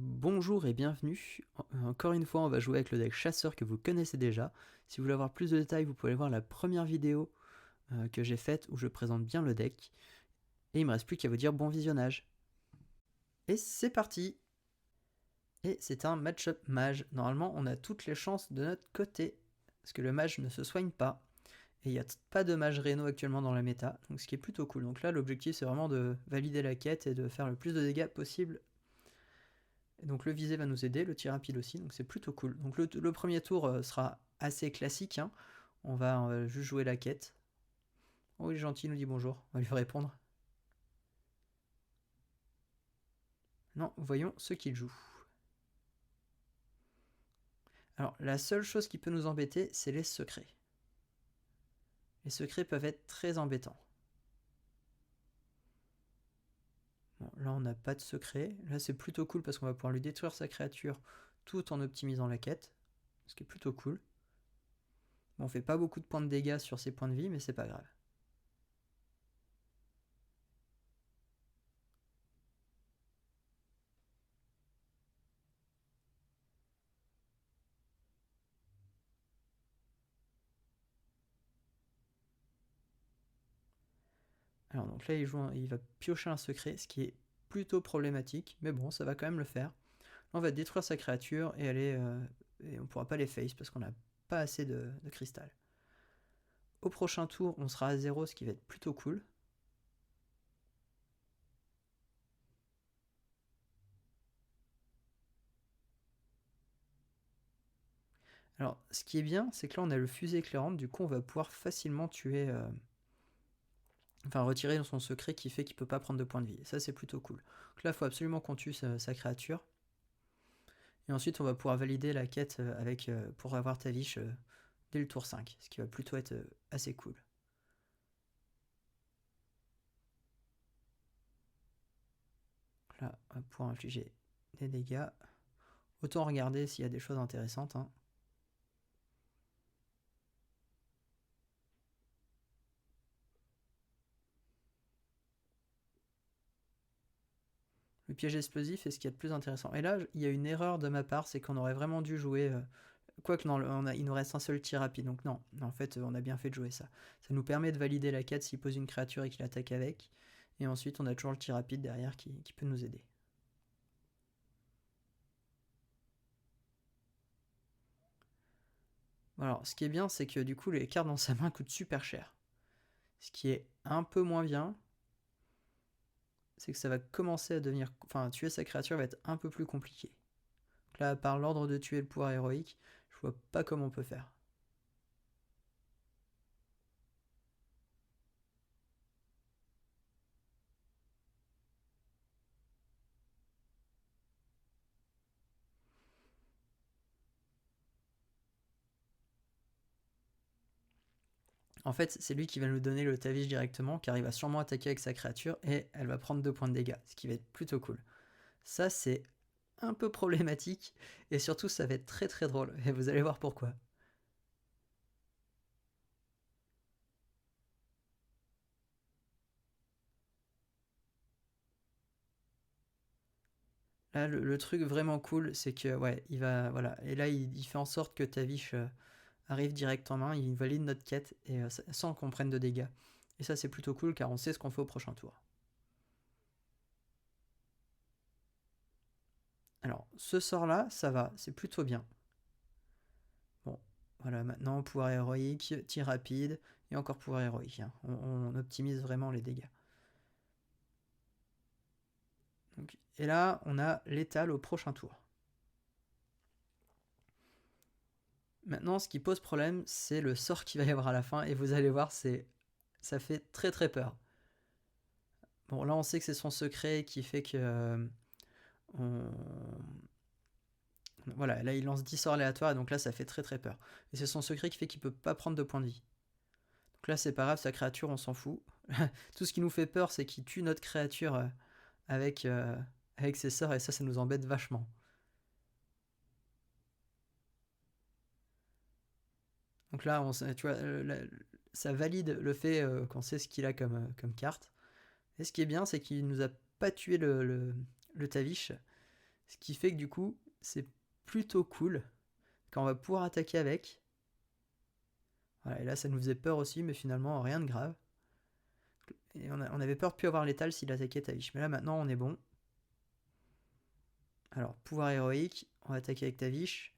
Bonjour et bienvenue. Encore une fois, on va jouer avec le deck chasseur que vous connaissez déjà. Si vous voulez avoir plus de détails, vous pouvez voir la première vidéo que j'ai faite où je présente bien le deck. Et il me reste plus qu'à vous dire bon visionnage. Et c'est parti. Et c'est un match-up mage. Normalement, on a toutes les chances de notre côté, parce que le mage ne se soigne pas. Et il n'y a pas de mage réno actuellement dans la méta, donc ce qui est plutôt cool. Donc là, l'objectif, c'est vraiment de valider la quête et de faire le plus de dégâts possible. Et donc le visé va nous aider, le tir rapide aussi, donc c'est plutôt cool. Donc le premier tour sera assez classique, hein. On va juste jouer la quête. Oh, il est gentil, il nous dit bonjour, on va lui répondre. Non, voyons ce qu'il joue. Alors, la seule chose qui peut nous embêter, c'est les secrets. Les secrets peuvent être très embêtants. Bon, là, on n'a pas de secret. Là, c'est plutôt cool parce qu'on va pouvoir lui détruire sa créature tout en optimisant la quête, ce qui est plutôt cool. Bon, on fait pas beaucoup de points de dégâts sur ses points de vie, mais c'est pas grave. Alors donc là, il va piocher un secret, ce qui est plutôt problématique, mais bon, ça va quand même le faire. Là, on va détruire sa créature et et on pourra pas les face parce qu'on n'a pas assez de cristal. Au prochain tour, on sera à 0, ce qui va être plutôt cool. Alors, ce qui est bien, c'est que là, on a le fusée éclairante, du coup, on va pouvoir facilement tuer... Enfin, retirer son secret qui fait qu'il peut pas prendre de points de vie. Et ça, c'est plutôt cool. Donc là, il faut absolument qu'on tue sa créature. Et ensuite, on va pouvoir valider la quête pour avoir Tavish dès le tour 5, ce qui va plutôt être assez cool. Là, on va pouvoir infliger des dégâts. Autant regarder s'il y a des choses intéressantes, hein. Le piège explosif est ce qu'il y a de plus intéressant. Et là, il y a une erreur de ma part, c'est qu'on aurait vraiment dû jouer... Quoique non, il nous reste un seul tir rapide, donc non, en fait, on a bien fait de jouer ça. Ça nous permet de valider la quête s'il pose une créature et qu'il attaque avec. Et ensuite, on a toujours le tir rapide derrière qui peut nous aider. Alors, ce qui est bien, c'est que du coup, les cartes dans sa main coûtent super cher. Ce qui est un peu moins bien, c'est que ça va commencer à devenir... Enfin, tuer sa créature va être un peu plus compliqué. Donc là, par l'ordre de tuer le pouvoir héroïque, je vois pas comment on peut faire. En fait, c'est lui qui va nous donner le Tavish directement, car il va sûrement attaquer avec sa créature et elle va prendre 2 points de dégâts, ce qui va être plutôt cool. Ça, c'est un peu problématique, et surtout, ça va être très très drôle, et vous allez voir pourquoi. Là, le truc vraiment cool, c'est que, ouais, il va, voilà, et là, il fait en sorte que Tavish arrive direct en main, il valide notre quête, et sans qu'on prenne de dégâts. Et ça, c'est plutôt cool, car on sait ce qu'on fait au prochain tour. Alors, ce sort-là, ça va, c'est plutôt bien. Bon, voilà, maintenant, pouvoir héroïque, tir rapide, et encore pouvoir héroïque, hein. On optimise vraiment les dégâts. Donc, et là, on a létal au prochain tour. Maintenant, ce qui pose problème, c'est le sort qu'il va y avoir à la fin, et vous allez voir, ça fait très très peur. Bon, là, on sait que c'est son secret qui fait que... on... Voilà, là, il lance 10 sorts aléatoires, et donc là, ça fait très très peur. Et c'est son secret qui fait qu'il peut pas prendre de points de vie. Donc là, c'est pas grave, sa créature, on s'en fout. Tout ce qui nous fait peur, c'est qu'il tue notre créature avec, avec ses sorts, et ça nous embête vachement. Donc là, tu vois, ça valide le fait qu'on sait ce qu'il a comme carte. Et ce qui est bien, c'est qu'il nous a pas tué le Tavish, Ce qui fait que du coup, c'est plutôt cool quand on va pouvoir attaquer avec. Voilà, et là, ça nous faisait peur aussi, mais finalement, rien de grave. Et on avait peur de plus avoir létal s'il attaquait Tavish. Mais là, maintenant, on est bon. Alors, pouvoir héroïque, on va attaquer avec Tavish.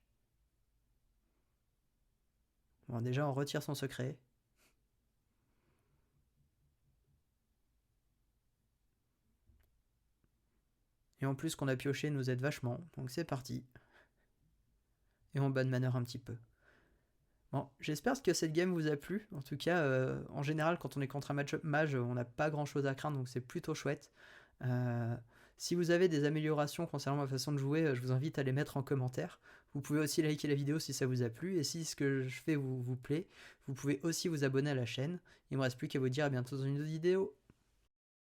Bon, déjà, on retire son secret. Et en plus, ce qu'on a pioché nous aide vachement. Donc, c'est parti. Et on ban manner un petit peu. Bon, j'espère que cette game vous a plu. En tout cas, en général, quand on est contre un match-up mage, on n'a pas grand-chose à craindre, donc c'est plutôt chouette. Si vous avez des améliorations concernant ma façon de jouer, je vous invite à les mettre en commentaire. Vous pouvez aussi liker la vidéo si ça vous a plu, et si ce que je fais vous plaît, vous pouvez aussi vous abonner à la chaîne. Il ne me reste plus qu'à vous dire à bientôt dans une autre vidéo.